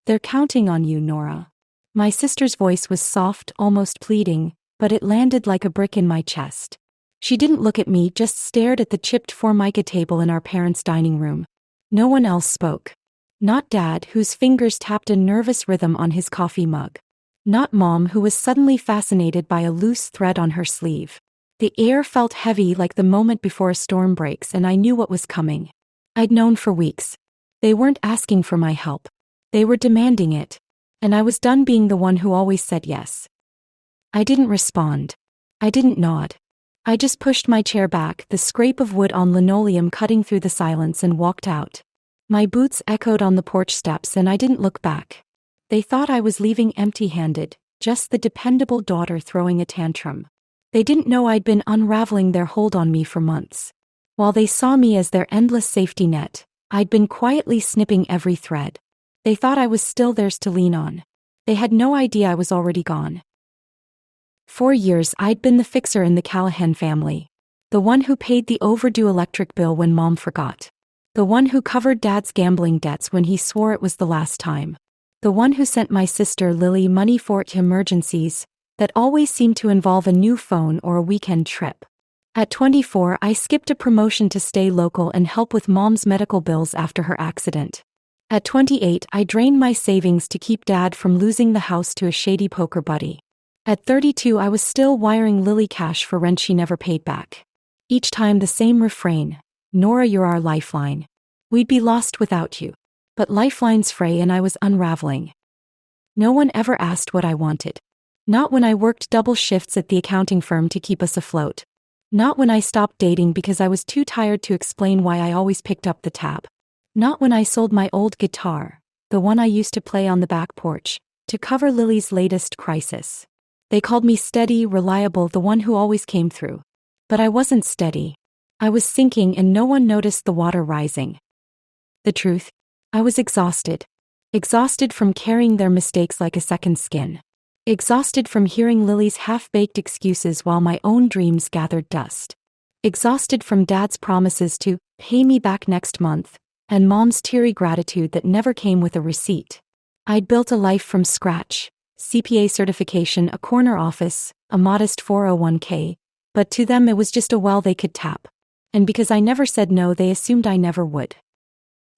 They're counting on you, Nora. My sister's voice was soft, almost pleading, but it landed like a brick in my chest. She didn't look at me, just stared at the chipped formica table in our parents' dining room. No one else spoke. Not Dad, whose fingers tapped a nervous rhythm on his coffee mug. Not Mom, who was suddenly fascinated by a loose thread on her sleeve. The air felt heavy, like the moment before a storm breaks, and I knew what was coming. I'd known for weeks. They weren't asking for my help. They were demanding it. And I was done being the one who always said yes. I didn't respond. I didn't nod. I just pushed my chair back, the scrape of wood on linoleum cutting through the silence, and walked out. My boots echoed on the porch steps, and I didn't look back. They thought I was leaving empty-handed, just the dependable daughter throwing a tantrum. They didn't know I'd been unraveling their hold on me for months. While they saw me as their endless safety net, I'd been quietly snipping every thread. They thought I was still theirs to lean on. They had no idea I was already gone. For years I'd been the fixer in the Callahan family. The one who paid the overdue electric bill when Mom forgot. The one who covered Dad's gambling debts when he swore it was the last time. The one who sent my sister Lily money for emergencies that always seemed to involve a new phone or a weekend trip. At 24, I skipped a promotion to stay local and help with Mom's medical bills after her accident. At 28, I drained my savings to keep Dad from losing the house to a shady poker buddy. At 32, I was still wiring Lily cash for rent she never paid back. Each time the same refrain: Nora, you're our lifeline. We'd be lost without you. But lifelines fray, and I was unraveling. No one ever asked what I wanted. Not when I worked double shifts at the accounting firm to keep us afloat. Not when I stopped dating because I was too tired to explain why I always picked up the tab. Not when I sold my old guitar, the one I used to play on the back porch, to cover Lily's latest crisis. They called me steady, reliable, the one who always came through. But I wasn't steady. I was sinking, and no one noticed the water rising. The truth? I was exhausted. Exhausted from carrying their mistakes like a second skin. Exhausted from hearing Lily's half-baked excuses while my own dreams gathered dust. Exhausted from Dad's promises to pay me back next month, and Mom's teary gratitude that never came with a receipt. I'd built a life from scratch. CPA certification, a corner office, a modest 401k, but to them it was just a well they could tap. And because I never said no, they assumed I never would.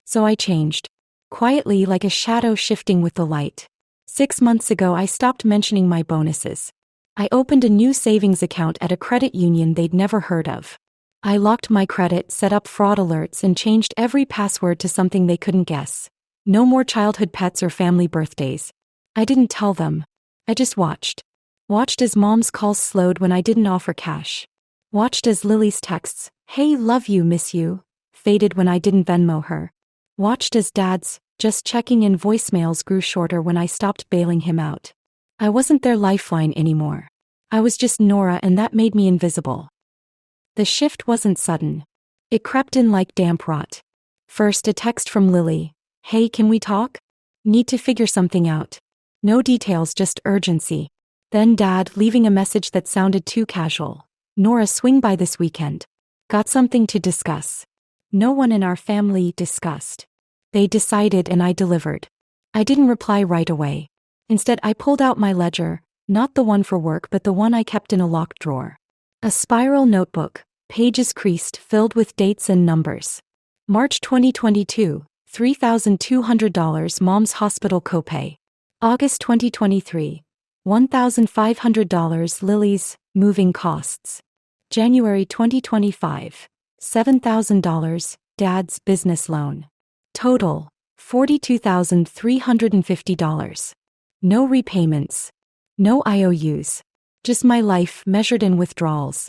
So I changed. Quietly, like a shadow shifting with the light. 6 months ago I stopped mentioning my bonuses. I opened a new savings account at a credit union they'd never heard of. I locked my credit, set up fraud alerts, and changed every password to something they couldn't guess. No more childhood pets or family birthdays. I didn't tell them. I just watched. Watched as Mom's calls slowed when I didn't offer cash. Watched as Lily's texts, "Hey, love you, miss you," faded when I didn't Venmo her. Watched as Dad's "just checking in" voicemails grew shorter when I stopped bailing him out. I wasn't their lifeline anymore. I was just Nora, and that made me invisible. The shift wasn't sudden. It crept in like damp rot. First, a text from Lily. "Hey, can we talk? Need to figure something out." No details, just urgency. Then Dad, leaving a message that sounded too casual. "Nora, swing by this weekend. Got something to discuss." No one in our family discussed. They decided, and I delivered. I didn't reply right away. Instead, I pulled out my ledger, not the one for work but the one I kept in a locked drawer. A spiral notebook, pages creased, filled with dates and numbers. March 2022, $3,200 Mom's hospital copay. August 2023, $1,500 Lily's moving costs. January 2025, $7,000 Dad's business loan. Total, $42,350. No repayments. No IOUs. Just my life measured in withdrawals.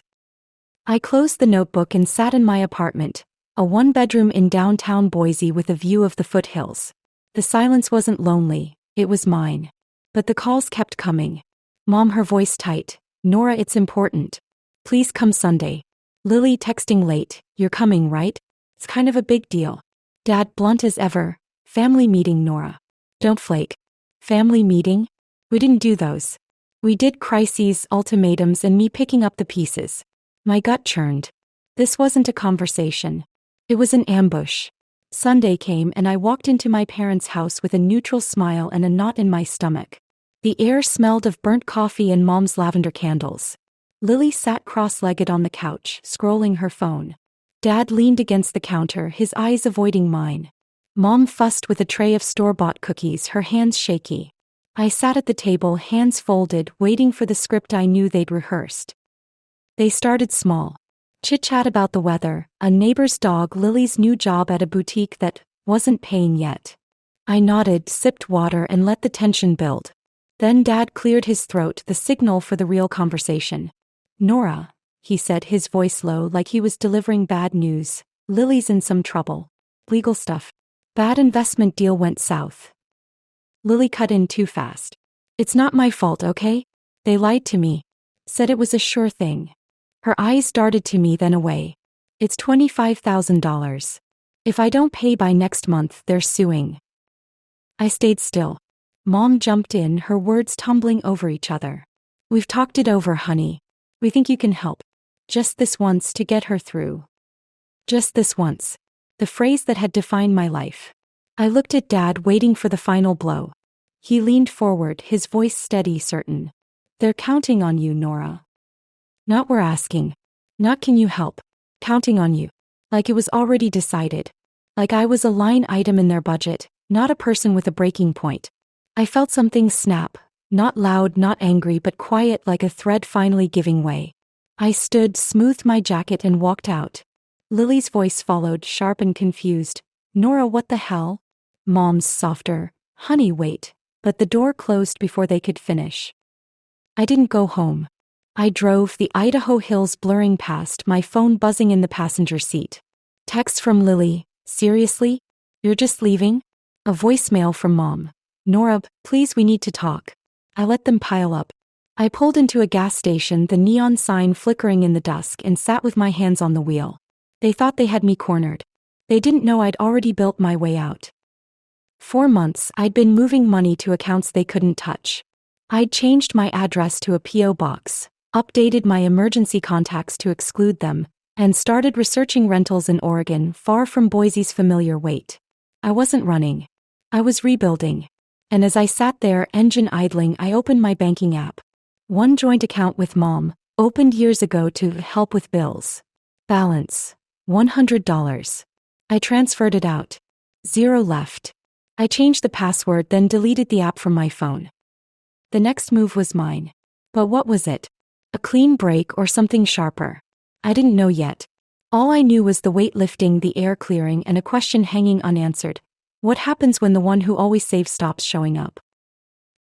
I closed the notebook and sat in my apartment, a one-bedroom in downtown Boise with a view of the foothills. The silence wasn't lonely, it was mine. But the calls kept coming. Mom, her voice tight. "Nora, it's important. Please come Sunday." Lily texting late, "You're coming, right? It's kind of a big deal." Dad, blunt as ever, "Family meeting, Nora. Don't flake." Family meeting? We didn't do those. We did crises, ultimatums, and me picking up the pieces. My gut churned. This wasn't a conversation. It was an ambush. Sunday came and I walked into my parents' house with a neutral smile and a knot in my stomach. The air smelled of burnt coffee and Mom's lavender candles. Lily sat cross-legged on the couch, scrolling her phone. Dad leaned against the counter, his eyes avoiding mine. Mom fussed with a tray of store-bought cookies, her hands shaky. I sat at the table, hands folded, waiting for the script I knew they'd rehearsed. They started small. Chit-chat about the weather, a neighbor's dog, Lily's new job at a boutique that wasn't paying yet. I nodded, sipped water, and let the tension build. Then Dad cleared his throat, the signal for the real conversation. "Nora," he said, his voice low, like he was delivering bad news. "Lily's in some trouble. Legal stuff. Bad investment deal went south." Lily cut in too fast. "It's not my fault, okay? They lied to me. Said it was a sure thing." Her eyes darted to me, then away. "It's $25,000. If I don't pay by next month, they're suing." I stayed still. Mom jumped in, her words tumbling over each other. "We've talked it over, honey. We think you can help. Just this once to get her through." Just this once. The phrase that had defined my life. I looked at Dad, waiting for the final blow. He leaned forward, his voice steady, certain. "They're counting on you, Nora. Not we're asking. Not can you help. Counting on you. Like it was already decided. Like I was a line item in their budget, not a person with a breaking point." I felt something snap. Not loud, not angry, but quiet, like a thread finally giving way. I stood, smoothed my jacket, and walked out. Lily's voice followed, sharp and confused. "Nora, what the hell?" Mom's softer. "Honey, wait." But the door closed before they could finish. I didn't go home. I drove, the Idaho hills blurring past, my phone buzzing in the passenger seat. Text from Lily. "Seriously? You're just leaving?" A voicemail from Mom. "Nora, please, we need to talk." I let them pile up. I pulled into a gas station, the neon sign flickering in the dusk, and sat with my hands on the wheel. They thought they had me cornered. They didn't know I'd already built my way out. 4 months, I'd been moving money to accounts they couldn't touch. I'd changed my address to a P.O. box, updated my emergency contacts to exclude them, and started researching rentals in Oregon, far from Boise's familiar weight. I wasn't running. I was rebuilding. And as I sat there, engine idling, I opened my banking app. One joint account with Mom, opened years ago to help with bills. Balance. $100. I transferred it out. 0 left. I changed the password, then deleted the app from my phone. The next move was mine. But what was it? A clean break or something sharper? I didn't know yet. All I knew was the weight lifting, the air clearing, and a question hanging unanswered. What happens when the one who always saves stops showing up?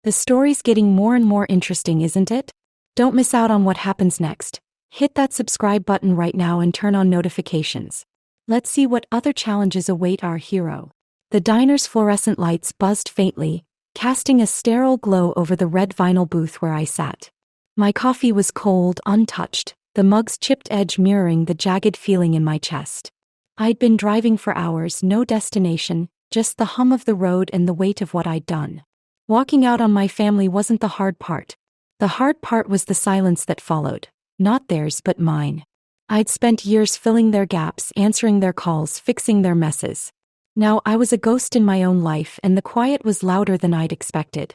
The story's getting more and more interesting, isn't it? Don't miss out on what happens next. Hit that subscribe button right now and turn on notifications. Let's see what other challenges await our hero. The diner's fluorescent lights buzzed faintly, casting a sterile glow over the red vinyl booth where I sat. My coffee was cold, untouched, the mug's chipped edge mirroring the jagged feeling in my chest. I'd been driving for hours, no destination, just the hum of the road and the weight of what I'd done. Walking out on my family wasn't the hard part. The hard part was the silence that followed. Not theirs, but mine. I'd spent years filling their gaps, answering their calls, fixing their messes. Now I was a ghost in my own life, and the quiet was louder than I'd expected.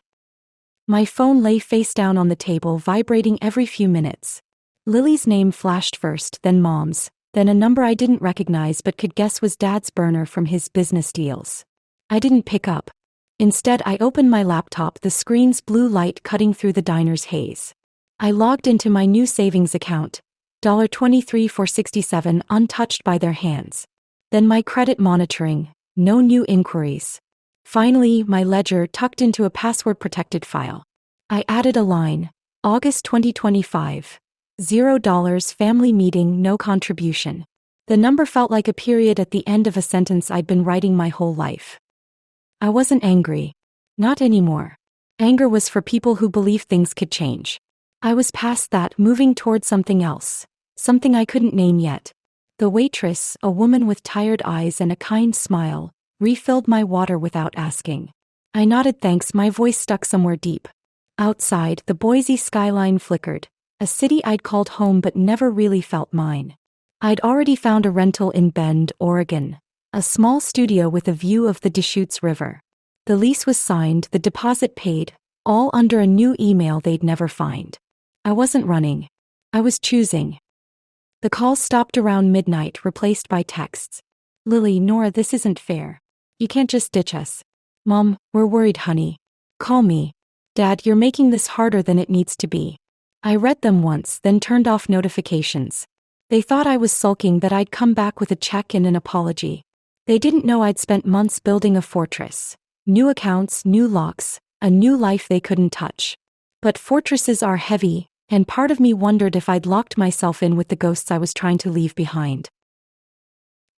My phone lay face down on the table, vibrating every few minutes. Lily's name flashed first, then Mom's. Then a number I didn't recognize but could guess was Dad's burner from his business deals. I didn't pick up. Instead, I opened my laptop, the screen's blue light cutting through the diner's haze. I logged into my new savings account, $23,467, untouched by their hands. Then my credit monitoring, no new inquiries. Finally, my ledger tucked into a password-protected file. I added a line, August 2025. $0, family meeting, no contribution. The number felt like a period at the end of a sentence I'd been writing my whole life. I wasn't angry. Not anymore. Anger was for people who believed things could change. I was past that, moving toward something else. Something I couldn't name yet. The waitress, a woman with tired eyes and a kind smile, refilled my water without asking. I nodded thanks, my voice stuck somewhere deep. Outside, the Boise skyline flickered. A city I'd called home but never really felt mine. I'd already found a rental in Bend, Oregon. A small studio with a view of the Deschutes River. The lease was signed, the deposit paid, all under a new email they'd never find. I wasn't running. I was choosing. The calls stopped around midnight, replaced by texts. Lily, Nora, this isn't fair. You can't just ditch us. Mom, we're worried, honey. Call me. Dad, you're making this harder than it needs to be. I read them once, then turned off notifications. They thought I was sulking, that I'd come back with a check and an apology. They didn't know I'd spent months building a fortress. New accounts, new locks, a new life they couldn't touch. But fortresses are heavy, and part of me wondered if I'd locked myself in with the ghosts I was trying to leave behind.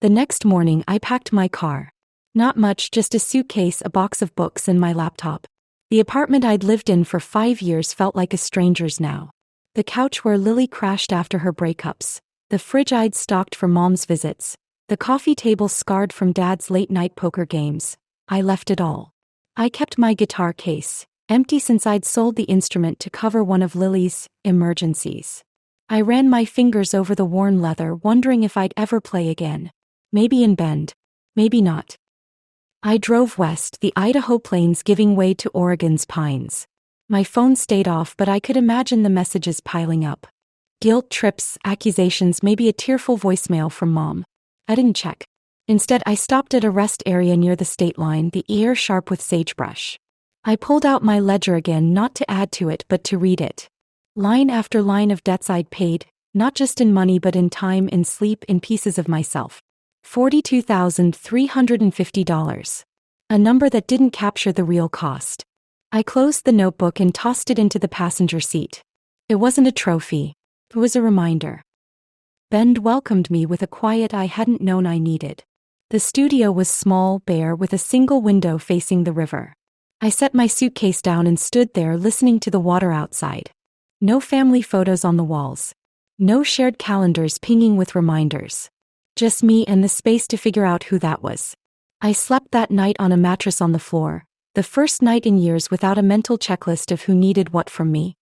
The next morning, I packed my car. Not much, just a suitcase, a box of books, and my laptop. The apartment I'd lived in for 5 years felt like a stranger's now. The couch where Lily crashed after her breakups. The fridge I'd stocked for Mom's visits. The coffee table scarred from Dad's late-night poker games. I left it all. I kept my guitar case, empty since I'd sold the instrument to cover one of Lily's emergencies. I ran my fingers over the worn leather, wondering if I'd ever play again. Maybe in Bend. Maybe not. I drove west, the Idaho plains giving way to Oregon's pines. My phone stayed off, but I could imagine the messages piling up. Guilt trips, accusations, maybe a tearful voicemail from Mom. I didn't check. Instead, I stopped at a rest area near the state line, the air sharp with sagebrush. I pulled out my ledger again, not to add to it, but to read it. Line after line of debts I'd paid, not just in money but in time, in sleep, in pieces of myself. $42,350. A number that didn't capture the real cost. I closed the notebook and tossed it into the passenger seat. It wasn't a trophy. It was a reminder. Bend welcomed me with a quiet I hadn't known I needed. The studio was small, bare, with a single window facing the river. I set my suitcase down and stood there listening to the water outside. No family photos on the walls. No shared calendars pinging with reminders. Just me and the space to figure out who that was. I slept that night on a mattress on the floor, the first night in years without a mental checklist of who needed what from me.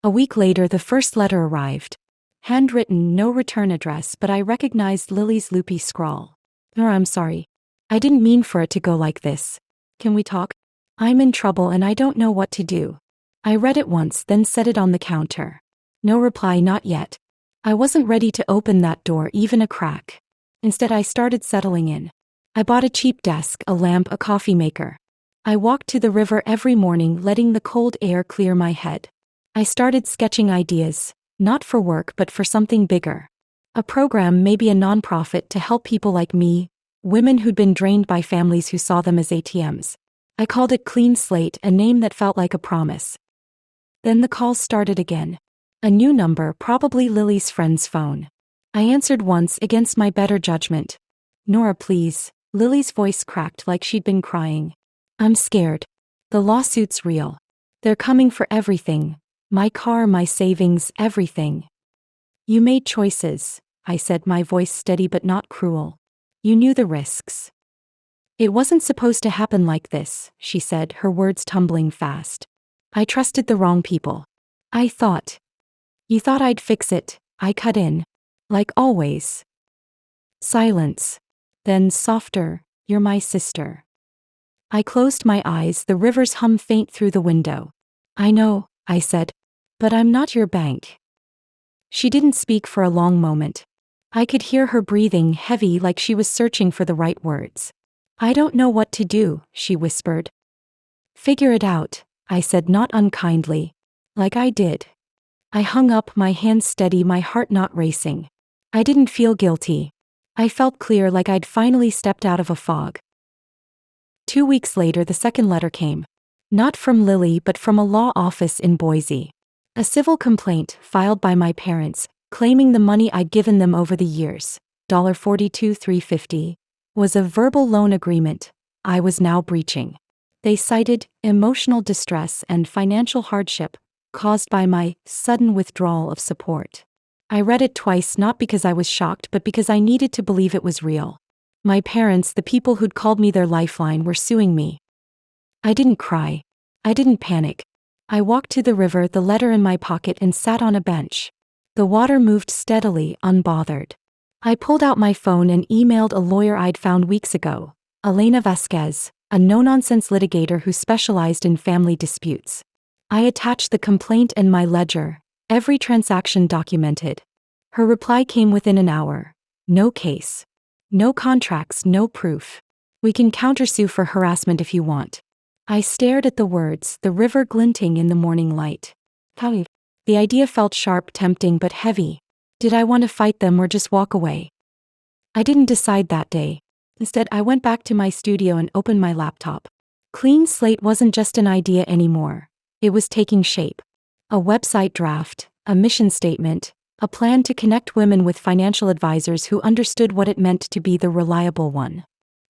A week later, the first letter arrived. Handwritten, no return address, but I recognized Lily's loopy scrawl. Nora, I'm sorry. I didn't mean for it to go like this. Can we talk? I'm in trouble and I don't know what to do. I read it once, then set it on the counter. No reply, not yet. I wasn't ready to open that door, even a crack. Instead, I started settling in. I bought a cheap desk, a lamp, a coffee maker. I walked to the river every morning, letting the cold air clear my head. I started sketching ideas, not for work but for something bigger. A program, maybe a nonprofit, to help people like me, women who'd been drained by families who saw them as ATMs. I called it Clean Slate, a name that felt like a promise. Then the calls started again. A new number, probably Lily's friend's phone. I answered once, against my better judgment. Nora, please. Lily's voice cracked like she'd been crying. I'm scared. The lawsuit's real. They're coming for everything. My car, my savings, everything. You made choices, I said, my voice steady but not cruel. You knew the risks. It wasn't supposed to happen like this, she said, her words tumbling fast. I trusted the wrong people. I thought. You thought I'd fix it, I cut in. Like always. Silence. Then softer, you're my sister. I closed my eyes, the river's hum faint through the window. I know, I said. But I'm not your bank. She didn't speak for a long moment. I could hear her breathing, heavy, like she was searching for the right words. I don't know what to do, she whispered. Figure it out, I said, not unkindly. Like I did. I hung up, my hands steady, my heart not racing. I didn't feel guilty. I felt clear, like I'd finally stepped out of a fog. 2 weeks later, the second letter came. Not from Lily, but from a law office in Boise. A civil complaint, filed by my parents, claiming the money I'd given them over the years, $42,350, was a verbal loan agreement I was now breaching. They cited emotional distress and financial hardship caused by my sudden withdrawal of support. I read it twice, not because I was shocked but because I needed to believe it was real. My parents, the people who'd called me their lifeline, were suing me. I didn't cry. I didn't panic. I walked to the river, the letter in my pocket, and sat on a bench. The water moved steadily, unbothered. I pulled out my phone and emailed a lawyer I'd found weeks ago, Elena Vasquez, a no-nonsense litigator who specialized in family disputes. I attached the complaint and my ledger, every transaction documented. Her reply came within an hour. No case. No contracts, no proof. We can countersue for harassment if you want. I stared at the words, the river glinting in the morning light. How? The idea felt sharp, tempting, but heavy. Did I want to fight them or just walk away? I didn't decide that day. Instead, I went back to my studio and opened my laptop. Clean slate wasn't just an idea anymore. It was taking shape. A website draft, a mission statement, a plan to connect women with financial advisors who understood what it meant to be the reliable one.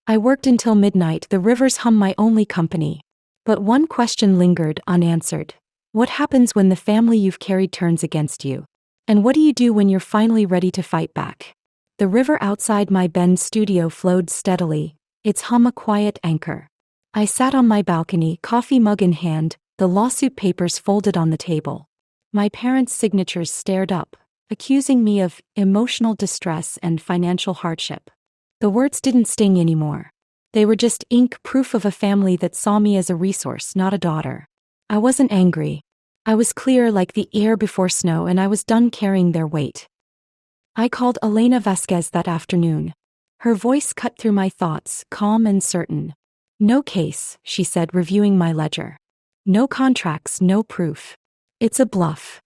I worked until midnight, the river's hum my only company. But one question lingered unanswered. What happens when the family you've carried turns against you? And what do you do when you're finally ready to fight back? The river outside my Bend studio flowed steadily, its hum a quiet anchor. I sat on my balcony, coffee mug in hand, the lawsuit papers folded on the table. My parents' signatures stared up, accusing me of emotional distress and financial hardship. The words didn't sting anymore. They were just ink, proof of a family that saw me as a resource, not a daughter. I wasn't angry. I was clear like the air before snow, and I was done carrying their weight. I called Elena Vasquez that afternoon. Her voice cut through my thoughts, calm and certain. No case, she said, reviewing my ledger. No contracts, no proof. It's a bluff.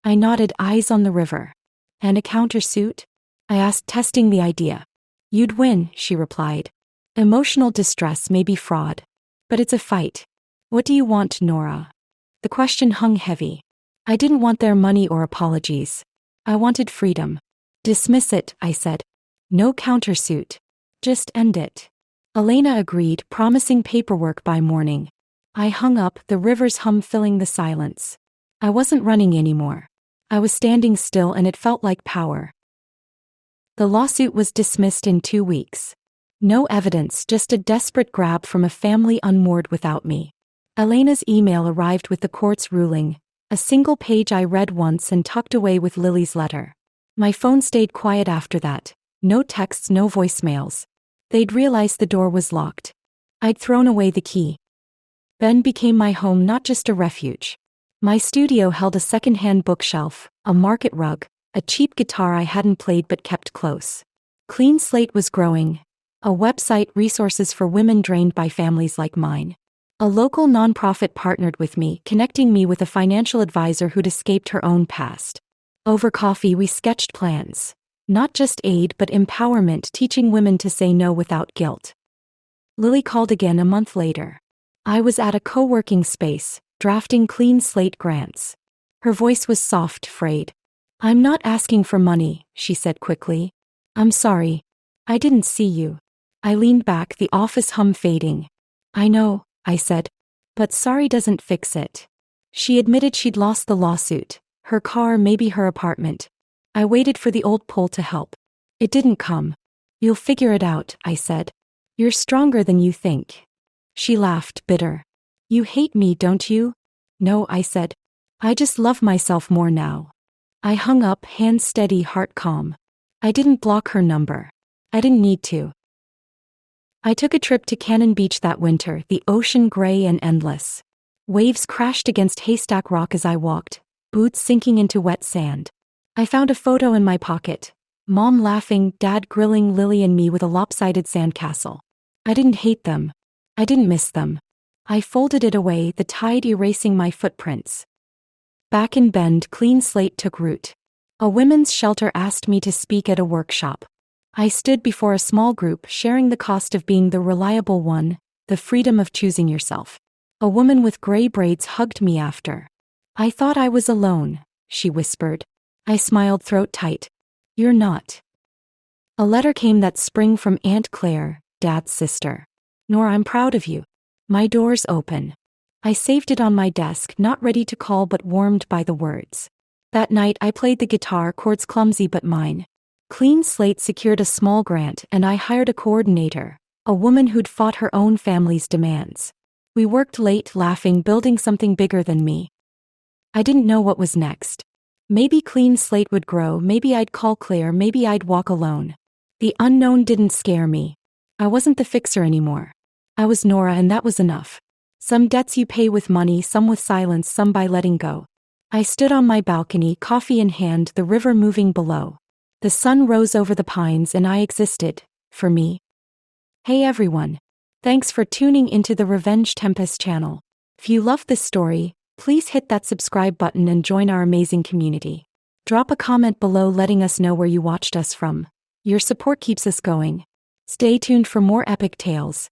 I nodded, eyes on the river. And a countersuit? I asked, testing the idea. You'd win, she replied. Emotional distress may be fraud. But it's a fight. What do you want, Nora? The question hung heavy. I didn't want their money or apologies. I wanted freedom. Dismiss it, I said. No countersuit. Just end it. Elena agreed, promising paperwork by morning. I hung up, the river's hum filling the silence. I wasn't running anymore. I was standing still, and it felt like power. The lawsuit was dismissed in 2 weeks. No evidence, just a desperate grab from a family unmoored without me. Elena's email arrived with the court's ruling, a single page I read once and tucked away with Lily's letter. My phone stayed quiet after that. No texts, no voicemails. They'd realized the door was locked. I'd thrown away the key. Ben became my home, not just a refuge. My studio held a second-hand bookshelf, a market rug, a cheap guitar I hadn't played but kept close. Clean Slate was growing. A website, resources for women drained by families like mine. A local nonprofit partnered with me, connecting me with a financial advisor who'd escaped her own past. Over coffee, we sketched plans. Not just aid, but empowerment, teaching women to say no without guilt. Lily called again a month later. I was at a co-working space, drafting Clean Slate grants. Her voice was soft, frayed. I'm not asking for money, she said quickly. I'm sorry. I didn't see you. I leaned back, the office hum fading. I know, I said. But sorry doesn't fix it. She admitted she'd lost the lawsuit. Her car, maybe her apartment. I waited for the old pull to help. It didn't come. You'll figure it out, I said. You're stronger than you think. She laughed, bitter. You hate me, don't you? No, I said. I just love myself more now. I hung up, hands steady, heart calm. I didn't block her number. I didn't need to. I took a trip to Cannon Beach that winter, the ocean gray and endless. Waves crashed against Haystack Rock as I walked, boots sinking into wet sand. I found a photo in my pocket. Mom laughing, Dad grilling Lily and me with a lopsided sandcastle. I didn't hate them. I didn't miss them. I folded it away, the tide erasing my footprints. Back in Bend, Clean Slate took root. A women's shelter asked me to speak at a workshop. I stood before a small group, sharing the cost of being the reliable one, the freedom of choosing yourself. A woman with gray braids hugged me after. I thought I was alone, she whispered. I smiled, throat tight. You're not. A letter came that spring from Aunt Claire, Dad's sister. Nora, I'm proud of you. My door's open. I saved it on my desk, not ready to call but warmed by the words. That night I played the guitar, chords clumsy but mine. Clean Slate secured a small grant, and I hired a coordinator, a woman who'd fought her own family's demands. We worked late, laughing, building something bigger than me. I didn't know what was next. Maybe clean slate would grow, maybe I'd call Claire, maybe I'd walk alone. The unknown didn't scare me. I wasn't the fixer anymore. I was Nora, and that was enough. Some debts you pay with money, some with silence, some by letting go. I stood on my balcony, coffee in hand, the river moving below. The sun rose over the pines and I existed, for me. Hey everyone. Thanks for tuning into the Revenge Tempest channel. If you love this story, please hit that subscribe button and join our amazing community. Drop a comment below letting us know where you watched us from. Your support keeps us going. Stay tuned for more epic tales.